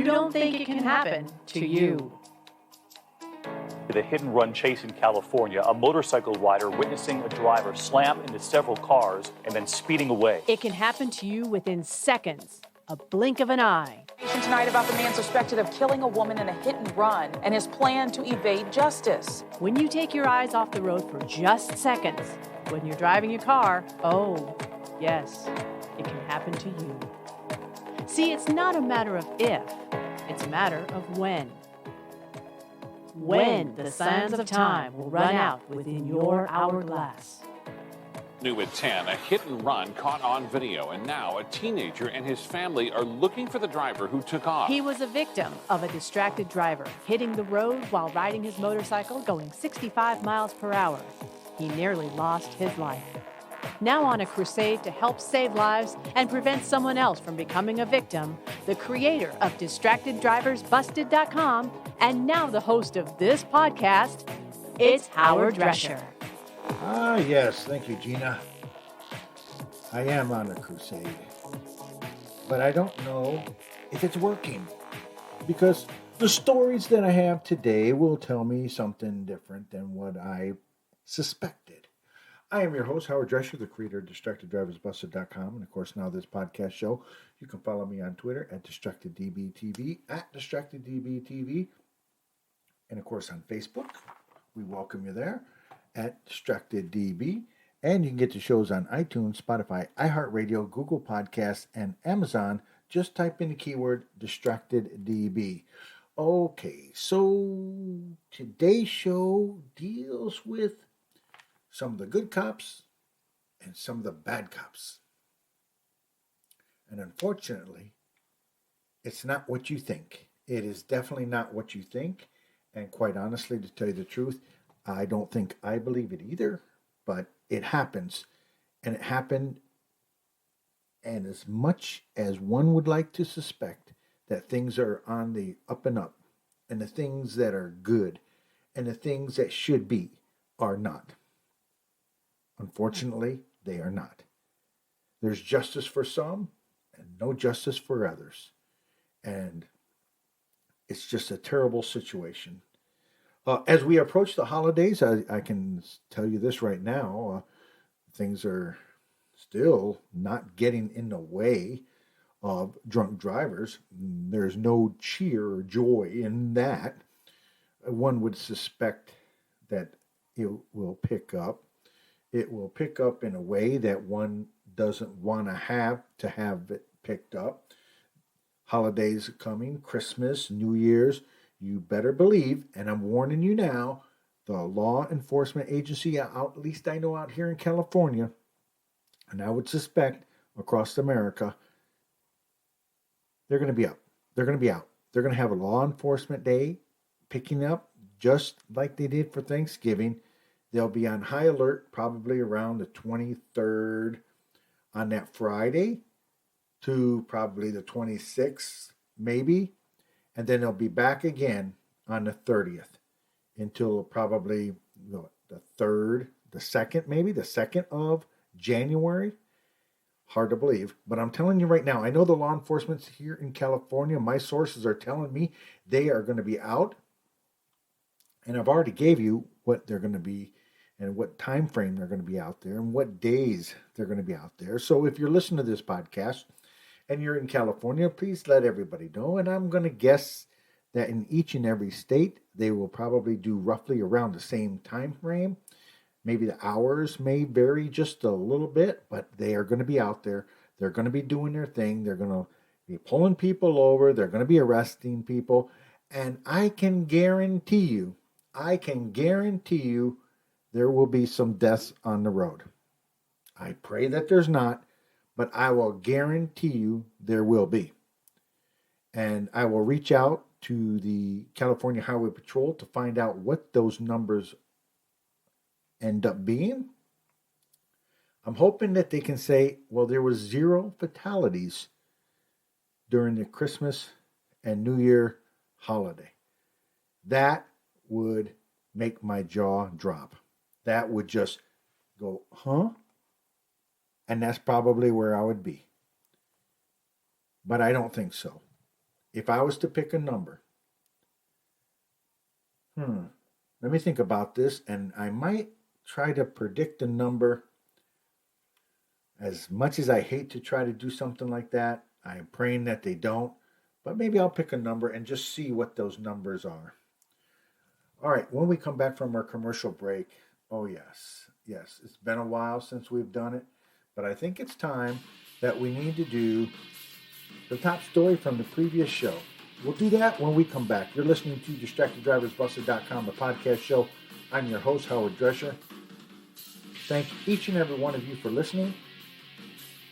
you don't think it can happen to you. The hit-and-run chase in California, a motorcycle rider witnessing a driver slam into several cars and then speeding away. It can happen to you within seconds, a blink of an eye. Tonight about the man suspected of killing a woman in a hit-and-run and his plan to evade justice. When you take your eyes off the road for just seconds, when you're driving your car, oh, yes, it can happen to you. See, it's not a matter of if, it's a matter of when. When the sands of time will run out within your hourglass. New at 10, a hit and run caught on video, and now a teenager and his family are looking for the driver who took off. He was a victim of a distracted driver hitting the road while riding his motorcycle going 65 miles per hour. He nearly lost his life. Now on a crusade to help save lives and prevent someone else from becoming a victim, the creator of DistractedDriversBusted.com and now the host of this podcast, it's Howard Drescher. Ah, yes. Thank you, Gina. I am on a crusade. But I don't know if it's working. Because the stories that I have today will tell me something different than what I suspected. I am your host, Howard Drescher, the creator of DistractedDriversBusted.com. And of course, now this podcast show, you can follow me on Twitter at DistractedDBTV, at DistractedDBTV. And of course, on Facebook, we welcome you there at DistractedDB. And you can get the shows on iTunes, Spotify, iHeartRadio, Google Podcasts, and Amazon. Just type in the keyword DistractedDB. Okay, so today's show deals with some of the good cops and some of the bad cops. And unfortunately, it's not what you think. It is definitely not what you think. And quite honestly, to tell you the truth, I don't think I believe it either. But it happens. And it happened. And as much as one would like to suspect that things are on the up and up, and the things that are good, and the things that should be are not. Unfortunately, they are not. There's justice for some and no justice for others. And it's just a terrible situation. As we approach the holidays, I can tell you this right now. Things are still not getting in the way of drunk drivers. There's no cheer or joy in that. One would suspect that it will pick up. It will pick up in a way that one doesn't want to have it picked up. Holidays are coming, Christmas, New Year's. You better believe, and I'm warning you now, the law enforcement agency, at least I know out here in California, and I would suspect across America, they're going to be up. They're going to be out. They're going to have a law enforcement day picking up just like they did for Thanksgiving. They'll be on high alert probably around the 23rd on that Friday to probably the 26th, maybe. And then they'll be back again on the 30th until probably the 3rd, the 2nd, maybe the 2nd of January. Hard to believe. But I'm telling you right now, I know the law enforcement here in California, my sources are telling me they are going to be out. And I've already gave you what they're going to be and what time frame they're going to be out there and what days they're going to be out there. So if you're listening to this podcast and you're in California, please let everybody know. And I'm going to guess that in each and every state, they will probably do roughly around the same time frame. Maybe the hours may vary just a little bit, but they are going to be out there. They're going to be doing their thing. They're going to be pulling people over. They're going to be arresting people. And I can guarantee you, there will be some deaths on the road. I pray that there's not, but I will guarantee you there will be. And I will reach out to the California Highway Patrol to find out what those numbers end up being. I'm hoping that they can say, well, there was 0 fatalities during the Christmas and New Year holiday. That would make my jaw drop. That would just go, huh? And that's probably where I would be. But I don't think so. if I was to pick a number, let me think about this, and I might try to predict a number. As much as I hate to try to do something like that, I am praying that they don't, but maybe I'll pick a number and just see what those numbers are. All right, when we come back from our commercial break, oh yes, it's been a while since we've done it, but I think it's time that we need to do the top story from the previous show. We'll do that when we come back. You're listening to DistractedDriversBusted.com, the podcast show. I'm your host, Howard Drescher. Thank each and every one of you for listening.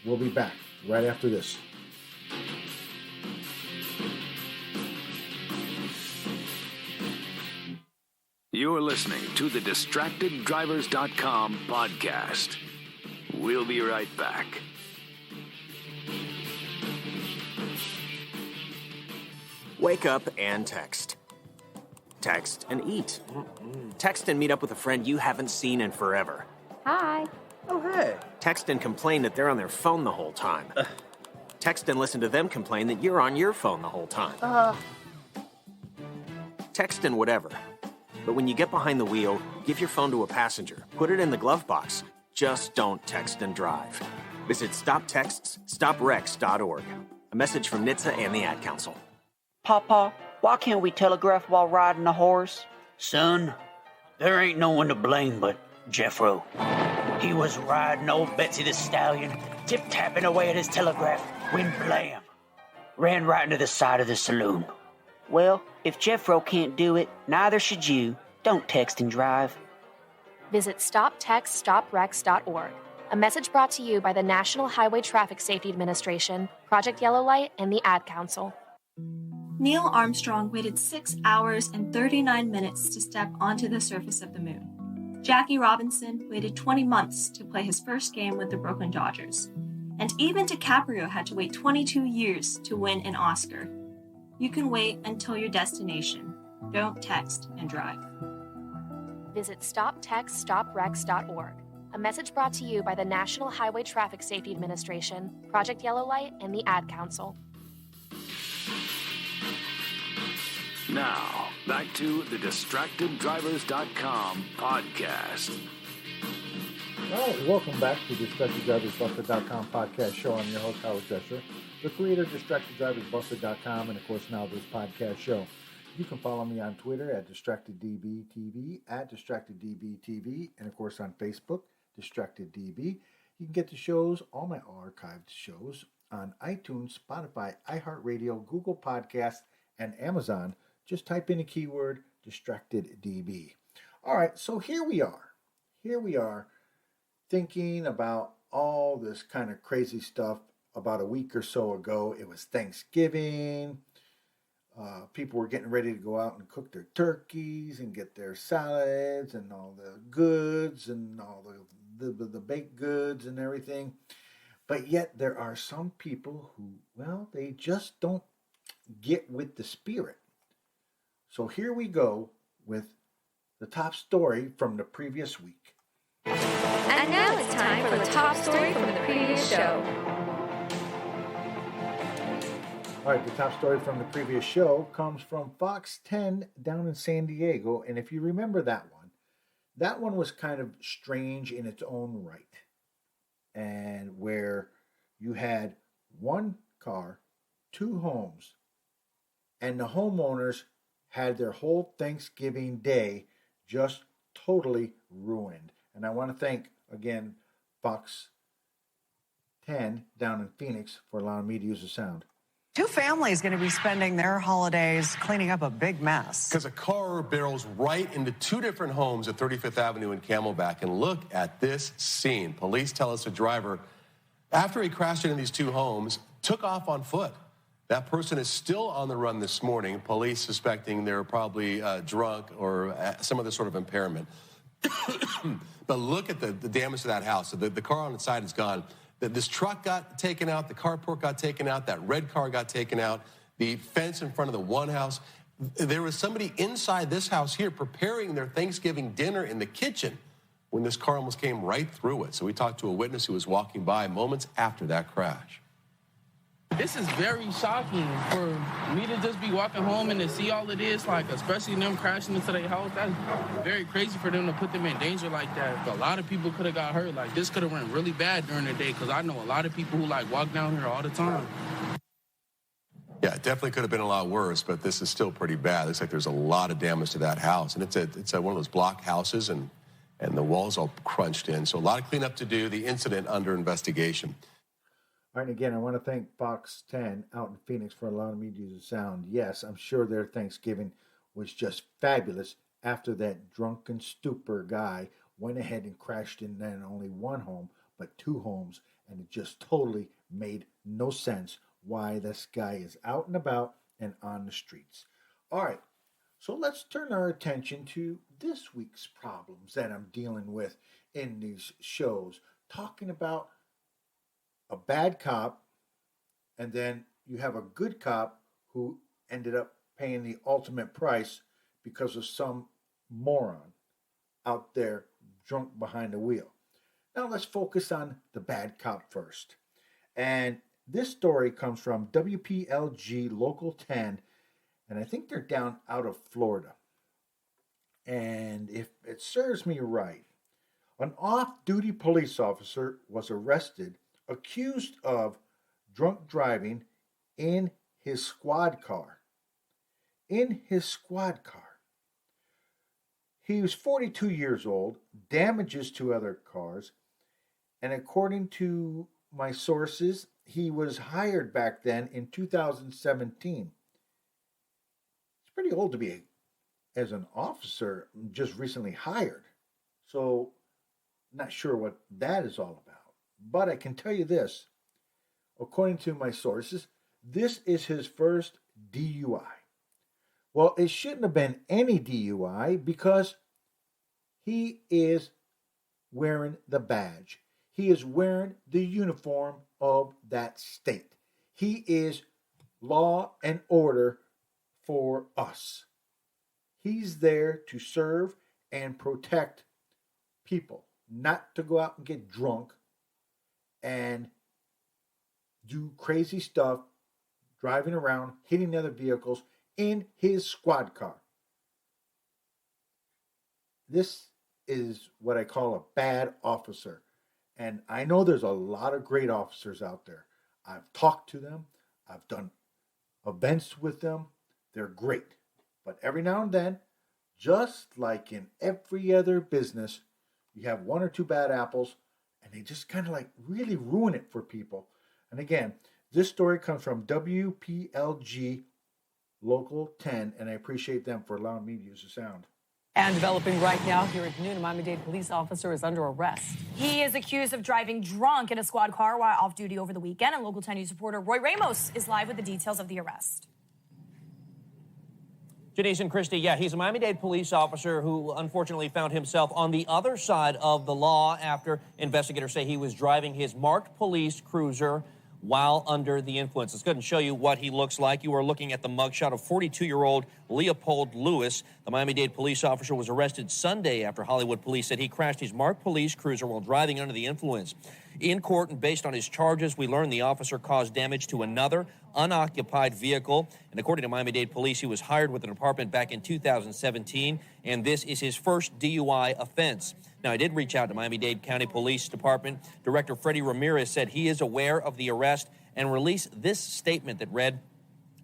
We'll be back right after this. You're listening to the DistractedDrivers.com podcast. We'll be right back. Wake up and text. Text and eat. Text and meet up with a friend you haven't seen in forever. Hi. Oh, hey. Text and complain that they're on their phone the whole time. Text and listen to them complain that you're on your phone the whole time. Text and whatever. But when you get behind the wheel, give your phone to a passenger. Put it in the glove box. Just don't text and drive. Visit StopTextsStopWrecks.org. A message from NHTSA and the Ad Council. Papa, why can't we telegraph while riding a horse? Son, there ain't no one to blame but Jeffro. He was riding old Betsy the Stallion, tip-tapping away at his telegraph, when blam! Ran right into the side of the saloon. Well, if Jeffro can't do it, neither should you. Don't text and drive. Visit StopTextsStopWrecks.org. A message brought to you by the National Highway Traffic Safety Administration, Project Yellow Light, and the Ad Council. Neil Armstrong waited 6 hours and 39 minutes to step onto the surface of the moon. Jackie Robinson waited 20 months to play his first game with the Brooklyn Dodgers. And even DiCaprio had to wait 22 years to win an Oscar. You can wait until your destination. Don't text and drive. Visit StopTextsStopWrecks.org. A message brought to you by the National Highway Traffic Safety Administration, Project Yellow Light, and the Ad Council. Now, back to the DistractedDrivers.com podcast. All right, welcome back to DistractedDriversBusted.com podcast show. I'm your host, Howard Drescher, the creator of DistractedDriversBusted.com, and of course now this podcast show. You can follow me on Twitter at DistractedDBTV, at DistractedDBTV, and of course on Facebook, DistractedDB. You can get the shows, all my archived shows, on iTunes, Spotify, iHeartRadio, Google Podcasts, and Amazon. Just type in the keyword DistractedDB. All right, so here we are thinking about all this kind of crazy stuff. About a week or so ago, it was Thanksgiving. People were getting ready to go out and cook their turkeys and get their salads and all the goods and all the baked goods and everything. But yet there are some people who, well, they just don't get with the spirit. So here we go with the top story from the previous week. And now it's time for the top story from the previous show. All right, the top story from the previous show comes from Fox 10 down in San Diego. And if you remember that one was kind of strange in its own right. And where you had one car, two homes, and the homeowners had their whole Thanksgiving day just totally ruined. And I want to thank, again, Fox 10 down in Phoenix for allowing me to use the sound. Two families going to be spending their holidays cleaning up a big mess. Because a car barrels right into two different homes at 35th Avenue and Camelback. And look at this scene. Police tell us a driver, after he crashed into these two homes, took off on foot. That person is still on the run this morning. Police suspecting they're probably drunk or some other sort of impairment. But look at the damage to that house. So the car on its side is gone. This truck got taken out. The carport got taken out. That red car got taken out. The fence in front of the one house. There was somebody inside this house here preparing their Thanksgiving dinner in the kitchen when this car almost came right through it. So we talked to a witness who was walking by moments after that crash. This is very shocking for me to just be walking home and to see all of this, like, especially them crashing into their house. That's very crazy for them to put them in danger like that. A lot of people could have got hurt. Like, this could have went really bad during the day, because I know a lot of people who, like, walk down here all the time. Yeah, it definitely could have been a lot worse, but this is still pretty bad. Looks like there's a lot of damage to that house. And it's one of those block houses, and the walls all crunched in. So a lot of cleanup to do. The incident under investigation. All right, and again, I want to thank Fox 10 out in Phoenix for allowing me to use the sound. Yes, I'm sure their Thanksgiving was just fabulous after that drunken stupor guy went ahead and crashed in not only one home, but two homes, and it just totally made no sense why this guy is out and about and on the streets. All right, so let's turn our attention to this week's problems that I'm dealing with in these shows, talking about a bad cop, and then you have a good cop who ended up paying the ultimate price because of some moron out there drunk behind the wheel. Now let's focus on the bad cop first. And this story comes from WPLG Local 10, and I think they're down out of Florida. And if it serves me right, an off-duty police officer was arrested accused of drunk driving in his squad car. In his squad car. He was 42 years old, damages to other cars, and according to my sources, he was hired back then in 2017. It's pretty old to be as an officer, just recently hired. So, not sure what that is all about. But I can tell you this, according to my sources, this is his first DUI. Well, it shouldn't have been any DUI because he is wearing the badge. He is wearing the uniform of that state. He is law and order for us. He's there to serve and protect people, not to go out and get drunk and do crazy stuff, driving around, hitting other vehicles in his squad car. This is what I call a bad officer. And I know there's a lot of great officers out there. I've talked to them. I've done events with them. They're great. But every now and then, just like in every other business, you have one or two bad apples, and they just kind of like really ruin it for people. And again, this story comes from WPLG Local 10, and I appreciate them for allowing me to use the sound. And developing right now here at noon, a Miami-Dade police officer is under arrest. He is accused of driving drunk in a squad car while off duty over the weekend. And Local 10 News reporter Roy Ramos is live with the details of the arrest. Janice and Christy, yeah, he's a Miami-Dade police officer who unfortunately found himself on the other side of the law after investigators say he was driving his marked police cruiser while under the influence. Let's go ahead and show you what he looks like. You are looking at the mugshot of 42-year-old Leopold Lewis. The Miami-Dade police officer was arrested Sunday after Hollywood police said he crashed his marked police cruiser while driving under the influence. In court, and based on his charges, we learned the officer caused damage to another unoccupied vehicle. And according to Miami-Dade police, he was hired with the department back in 2017, and this is his first DUI offense. Now, I did reach out to Miami-Dade County Police Department. Director Freddie Ramirez said he is aware of the arrest and released this statement that read,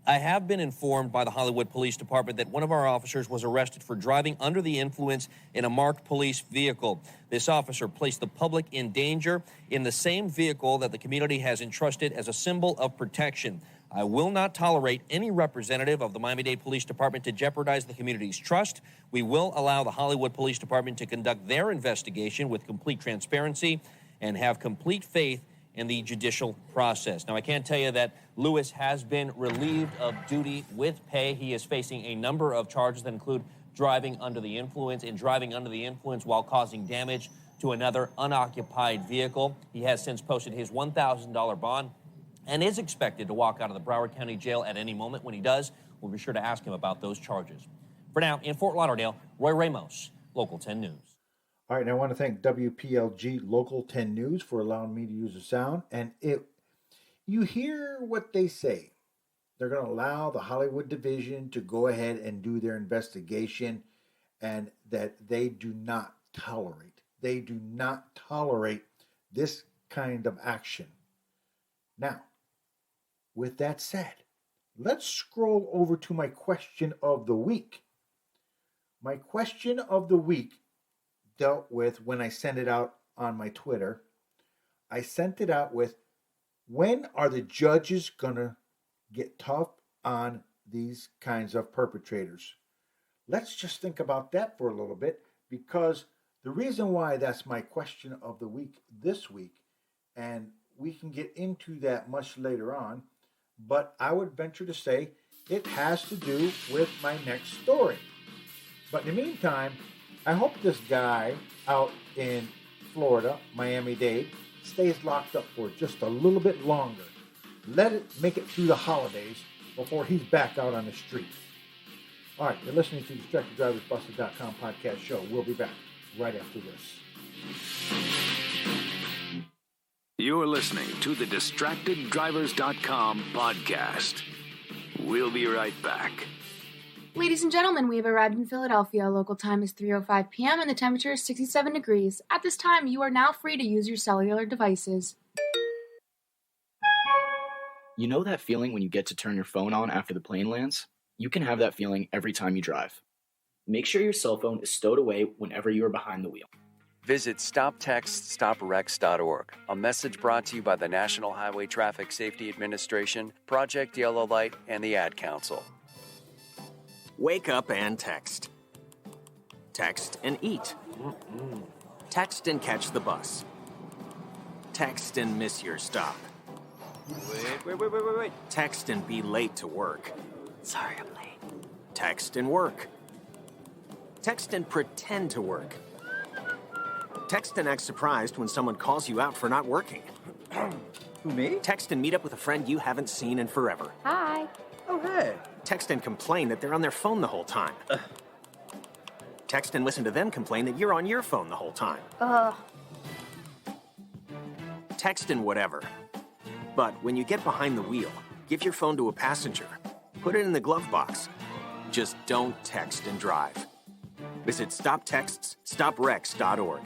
I have been informed by the Hollywood Police Department that one of our officers was arrested for driving under the influence in a marked police vehicle. This officer placed the public in danger in the same vehicle that the community has entrusted as a symbol of protection. I will not tolerate any representative of the Miami-Dade Police Department to jeopardize the community's trust. We will allow the Hollywood Police Department to conduct their investigation with complete transparency and have complete faith in the judicial process. Now, I can tell you that Lewis has been relieved of duty with pay. He is facing a number of charges that include driving under the influence and driving under the influence while causing damage to another unoccupied vehicle. He has since posted his $1,000 bond and is expected to walk out of the Broward County Jail at any moment. When he does, we'll be sure to ask him about those charges. For now, in Fort Lauderdale, Roy Ramos, Local 10 News. All right, and I want to thank WPLG Local 10 News for allowing me to use the sound. And you hear what they say. They're going to allow the Hollywood division to go ahead and do their investigation, and that they do not tolerate this kind of action. Now, with that said, let's scroll over to my question of the week. My question of the week dealt with, when I sent it out on my Twitter, I sent it out with, when are the judges going to get tough on these kinds of perpetrators? Let's just think about that for a little bit, because the reason why that's my question of the week this week, and we can get into that much later on, but I would venture to say it has to do with my next story. But in the meantime, I hope this guy out in Florida, Miami-Dade, stays locked up for just a little bit longer. Let it make it through the holidays before he's back out on the street. All right, you're listening to DistractedDriversBusted.com podcast show. We'll be back right after this. You're listening to the DistractedDrivers.com podcast. We'll be right back. Ladies and gentlemen, we have arrived in Philadelphia. Local time is 3:05 p.m. and the temperature is 67 degrees. At this time, you are now free to use your cellular devices. You know that feeling when you get to turn your phone on after the plane lands? You can have that feeling every time you drive. Make sure your cell phone is stowed away whenever you are behind the wheel. Visit StopTextStopWrecks.org. A message brought to you by the National Highway Traffic Safety Administration, Project Yellow Light, and the Ad Council. Wake up and text. Text and eat. Text and catch the bus. Text and miss your stop. Wait. Text and be late to work. Sorry, I'm late. Text and work. Text and pretend to work. Text and act surprised when someone calls you out for not working. Who, me? Text and meet up with a friend you haven't seen in forever. Hi. Oh, hey. Text and complain that they're on their phone the whole time. Text and listen to them complain that you're on your phone the whole time. Text and whatever. But when you get behind the wheel, give your phone to a passenger. Put it in the glove box. Just don't text and drive. Visit StopTextsStopWrecks.org.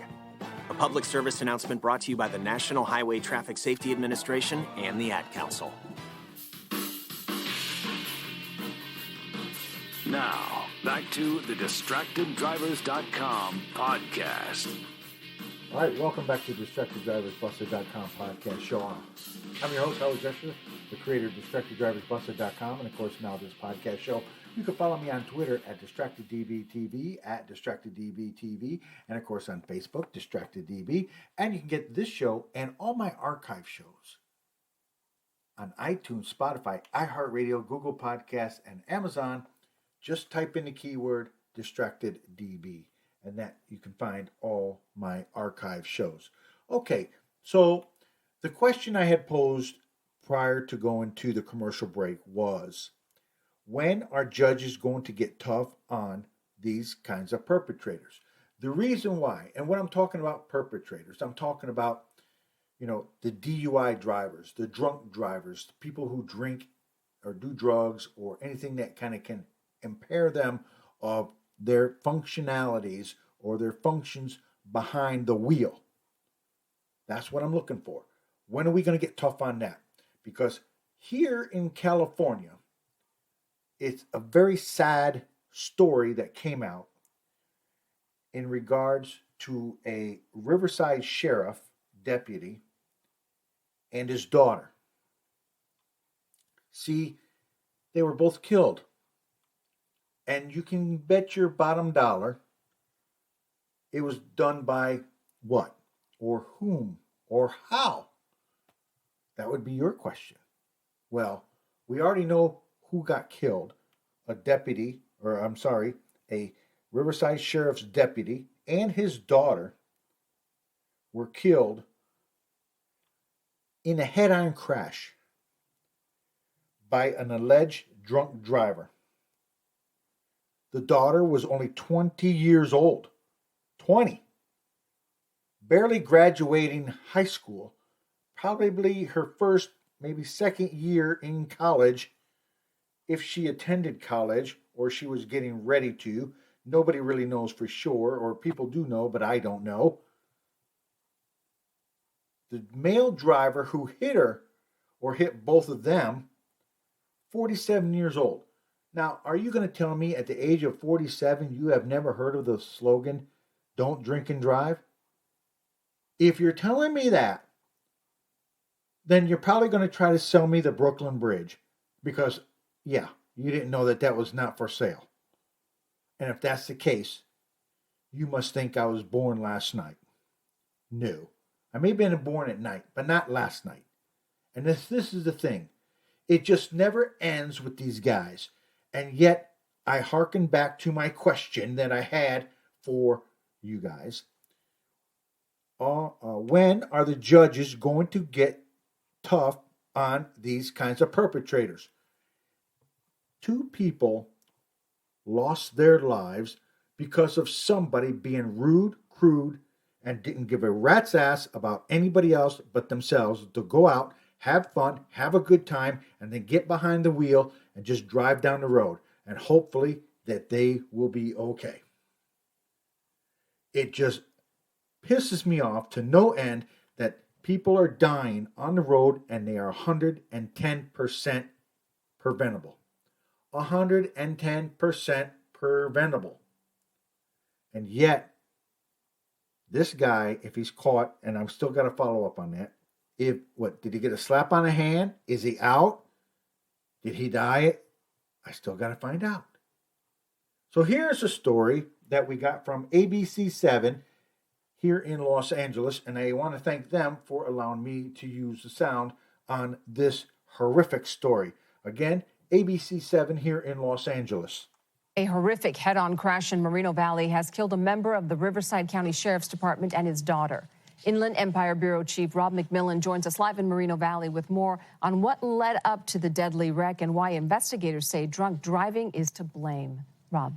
A public service announcement brought to you by the National Highway Traffic Safety Administration and the Ad Council. Now, back to the DistractedDrivers.com podcast. All right, welcome back to DistractedDriversBusted.com podcast show. I'm your host, Howard Drescher, the creator of DistractedDriversBusted.com, and of course now this podcast show. You can follow me on Twitter at DistractedDBTV, at DistractedDBTV, and of course on Facebook, DistractedDB. And you can get this show and all my archive shows on iTunes, Spotify, iHeartRadio, Google Podcasts, and Amazon. Just type in the keyword DistractedDB, and that you can find all my archive shows. Okay, so the question I had posed prior to going to the commercial break was, when are judges going to get tough on these kinds of perpetrators? The reason why, and when I'm talking about perpetrators, I'm talking about, the DUI drivers, the drunk drivers, the people who drink or do drugs or anything that kind of can impair them of their functionalities or their functions behind the wheel. That's what I'm looking for. When are we going to get tough on that? Because here in California, it's a very sad story that came out in regards to a Riverside Sheriff Deputy and his daughter. See, they were both killed. And you can bet your bottom dollar it was done by what? Or whom? Or how? That would be your question. Well, we already know who got killed. A Riverside Sheriff's deputy and his daughter were killed in a head-on crash by an alleged drunk driver. The daughter was only 20 years old. 20. Barely graduating high school. Probably her first maybe second year in college, if she attended college or she was getting ready to. Nobody really knows for sure, or people do know, but I don't know. The male driver who hit her, or hit both of them, 47 years old. Now, are you going to tell me at the age of 47 you have never heard of the slogan, don't drink and drive? If you're telling me that, then you're probably going to try to sell me the Brooklyn Bridge. Because, yeah, you didn't know that that was not for sale. And if that's the case, you must think I was born last night. No. I may have been born at night, but not last night. And this is the thing. It just never ends with these guys. And yet, I hearken back to my question that I had for you guys. When are the judges going to get tough on these kinds of perpetrators? 2 people lost their lives because of somebody being rude, crude, and didn't give a rat's ass about anybody else but themselves to go out, have fun, have a good time, and then get behind the wheel and just drive down the road. And hopefully that they will be okay. It just pisses me off to no end that people are dying on the road and they are 110% preventable. 110% preventable. And yet, this guy, if he's caught, and I'm still got to follow up on that, did he get a slap on the hand? Is he out? Did he die? I still got to find out. So here's a story that we got from ABC7 here in Los Angeles, and I want to thank them for allowing me to use the sound on this horrific story. Again, ABC7 here in Los Angeles. A horrific head-on crash in Moreno Valley has killed a member of the Riverside County Sheriff's Department and his daughter. Inland Empire Bureau Chief Rob McMillan joins us live in Moreno Valley with more on what led up to the deadly wreck and why investigators say drunk driving is to blame. Rob.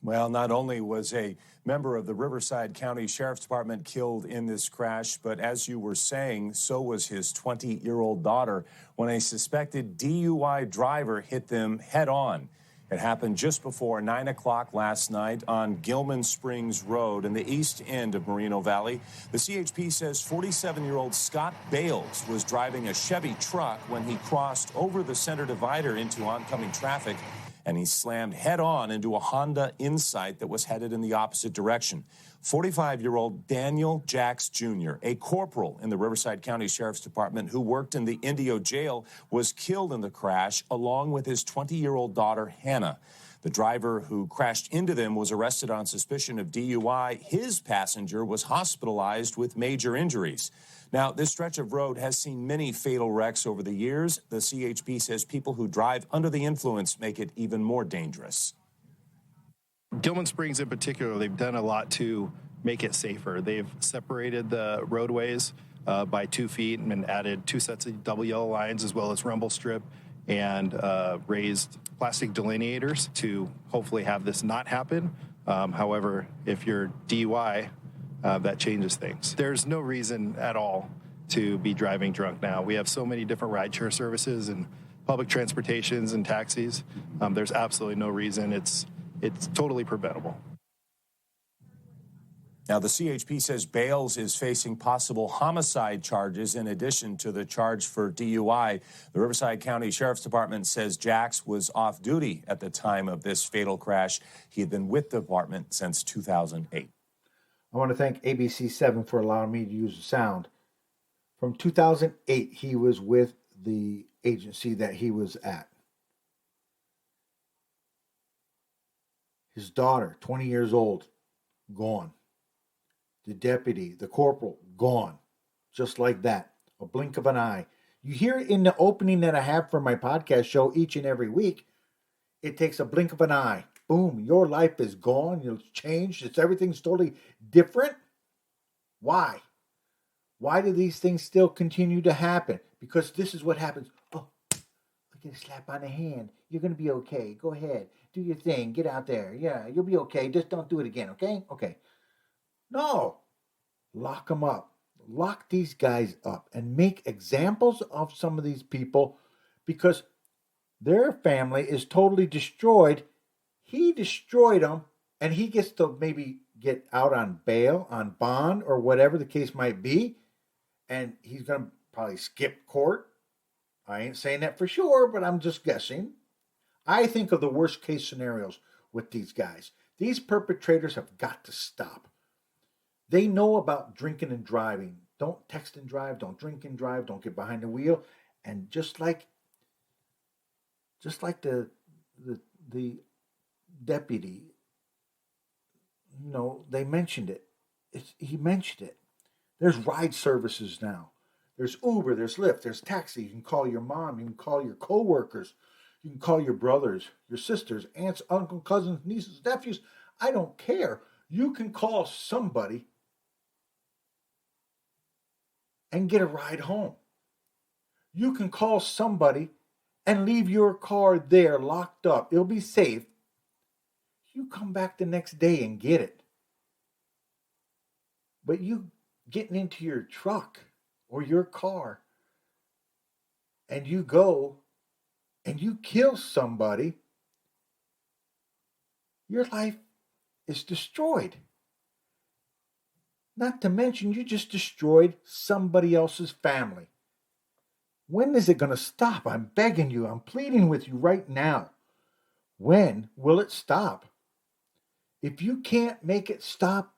Well, not only was a member of the Riverside County Sheriff's Department killed in this crash, but as you were saying, so was his 20-year-old daughter when a suspected DUI driver hit them head on. It happened just before 9 o'clock last night on Gilman Springs Road in the east end of Moreno Valley. The CHP says 47-year-old Scott Bales was driving a Chevy truck when he crossed over the center divider into oncoming traffic, and he slammed head-on into a Honda Insight that was headed in the opposite direction. 45-year-old Daniel Jacks Jr., a corporal in the Riverside County Sheriff's Department who worked in the Indio jail, was killed in the crash along with his 20-year-old daughter, Hannah. The driver who crashed into them was arrested on suspicion of DUI. His passenger was hospitalized with major injuries. Now, this stretch of road has seen many fatal wrecks over the years. The CHP says people who drive under the influence make it even more dangerous. Gilman Springs in particular, they've done a lot to make it safer. They've separated the roadways by 2 feet and added 2 sets of double yellow lines as well as rumble strip and raised plastic delineators to hopefully have this not happen. However, if you're DUI, that changes things. There's no reason at all to be driving drunk now. We have so many different rideshare services and public transportations and taxis. There's absolutely no reason. It's totally preventable. Now, the CHP says Bales is facing possible homicide charges in addition to the charge for DUI. The Riverside County Sheriff's Department says Jacks was off duty at the time of this fatal crash. He had been with the department since 2008. I want to thank ABC7 for allowing me to use the sound. From 2008, he was with the agency that he was at. His daughter, 20 years old, gone. The deputy, the corporal, gone. Just like that. A blink of an eye. You hear it in the opening that I have for my podcast show each and every week. It takes a blink of an eye. Boom, your life is gone. You've changed. Everything's totally different. Why? Why do these things still continue to happen? Because this is what happens. Oh, I get a slap on the hand. You're going to be okay. Go ahead. Do your thing. Get out there. Yeah, you'll be okay. Just don't do it again, okay? Okay. No. Lock them up. lock these guys up and make examples of some of these people because their family is totally destroyed. He destroyed them, and he gets to maybe get out on bail, on bond, or whatever the case might be, and he's going to probably skip court. I ain't saying that for sure, but I'm just guessing. I think of the worst case scenarios with these guys. These perpetrators have got to stop. They know about drinking and driving. Don't text and drive, don't drink and drive, don't get behind the wheel. And just like the deputy, they mentioned it. He mentioned it. There's ride services now. There's Uber, there's Lyft, there's taxi. You can call your mom, you can call your coworkers, you can call your brothers, your sisters, aunts, uncles, cousins, nieces, nephews. I don't care. You can call somebody and get a ride home. You can call somebody and leave your car there locked up. It'll be safe. You come back the next day and get it. But you getting into your truck or your car and you go and you kill somebody, your life is destroyed. Not to mention you just destroyed somebody else's family. When is it going to stop? I'm begging you. I'm pleading with you right now. When will it stop? If you can't make it stop,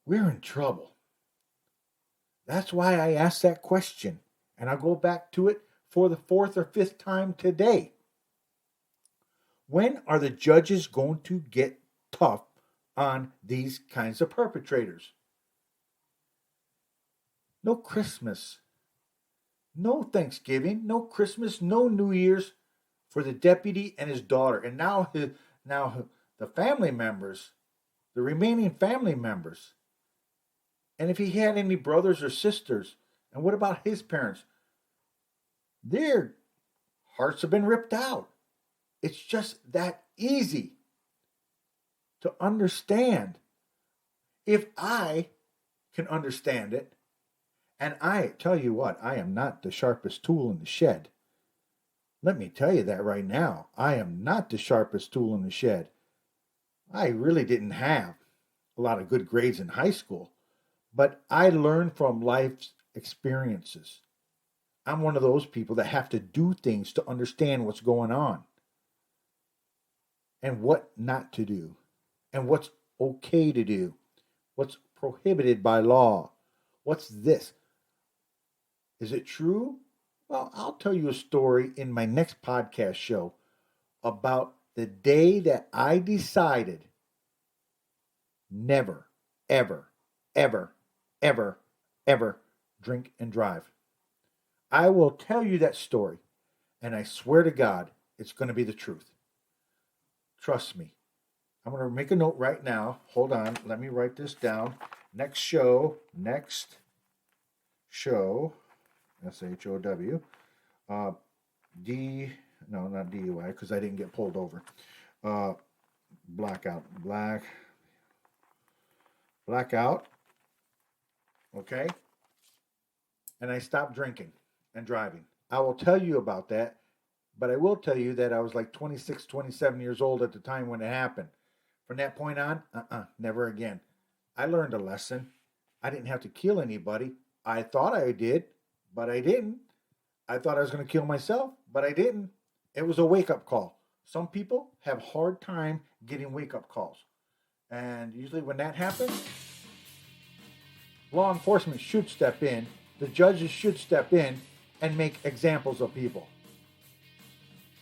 we're in trouble. That's why I asked that question. And I'll go back to it for the 4th or 5th time today. When are the judges going to get tough on these kinds of perpetrators? No Christmas, no Thanksgiving, no Christmas, no New Year's for the deputy and his daughter. And now the family members, the remaining family members. And if he had any brothers or sisters, and what about his parents? Their hearts have been ripped out. It's just that easy to understand. If I can understand it, and I tell you what, I am not the sharpest tool in the shed. Let me tell you that right now. I am not the sharpest tool in the shed. I really didn't have a lot of good grades in high school, but I learned from life's experiences. I'm one of those people that have to do things to understand what's going on and what not to do and what's okay to do, what's prohibited by law. What's this? Is it true? Well, I'll tell you a story in my next podcast show about the day that I decided never, ever, ever, ever, ever drink and drive. I will tell you that story, and I swear to God, it's going to be the truth. Trust me. I'm going to make a note right now. Hold on. Let me write this down. Next show, SHOW, not DUI, because I didn't get pulled over. Blackout, okay? And I stopped drinking and driving. I will tell you about that, but I will tell you that I was like 26, 27 years old at the time when it happened. From that point on, never again. I learned a lesson. I didn't have to kill anybody. I thought I did, but I didn't. I thought I was going to kill myself, but I didn't. It was a wake-up call. Some people have a hard time getting wake-up calls. And usually when that happens, law enforcement should step in. The judges should step in and make examples of people.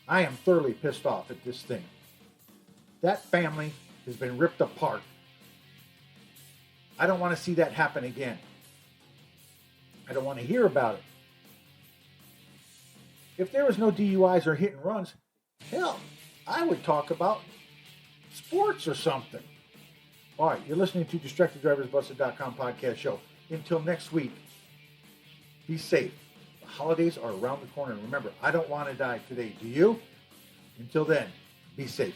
I am thoroughly pissed off at this thing. That family has been ripped apart. I don't want to see that happen again. I don't want to hear about it. If there was no DUIs or hit and runs, hell, I would talk about sports or something. All right, you're listening to DistractedDriversBusted.com podcast show. Until next week, be safe. The holidays are around the corner. And remember, I don't want to die today. Do you? Until then, be safe.